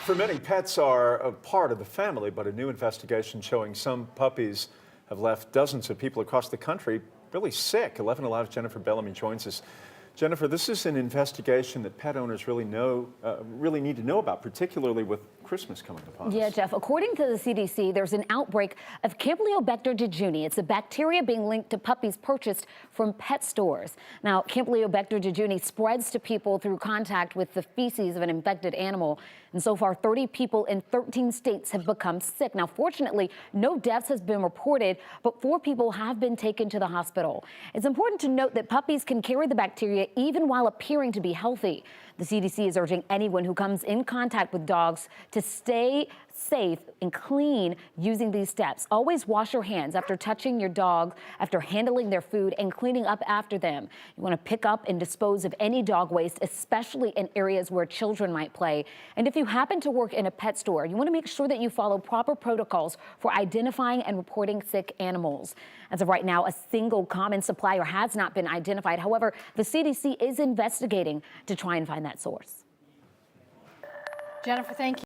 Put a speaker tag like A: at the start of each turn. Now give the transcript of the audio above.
A: For many, pets are a part of the family, but a new investigation showing some puppies have left dozens of people across the country really sick. 11 Alive's Jennifer Bellamy joins us. Jennifer, this is an investigation that pet owners really need to know about, particularly with Christmas coming upon us.
B: Yeah, Jeff, according to the CDC, there's an outbreak of Campylobacter jejuni. It's a bacteria being linked to puppies purchased from pet stores. Now, Campylobacter jejuni spreads to people through contact with the feces of an infected animal. And so far, 30 people in 13 states have become sick. Now, fortunately, no deaths has been reported, but 4 people have been taken to the hospital. It's important to note that puppies can carry the bacteria even while appearing to be healthy. The CDC is urging anyone who comes in contact with dogs to stay safe and clean using these steps. Always wash your hands after touching your dog, after handling their food, and cleaning up after them. You want to pick up and dispose of any dog waste, especially in areas where children might play. And if you happen to work in a pet store, you want to make sure that you follow proper protocols for identifying and reporting sick animals. As of right now, a single common supplier has not been identified. However, the CDC is investigating to try and find that source.
C: Jennifer, thank you.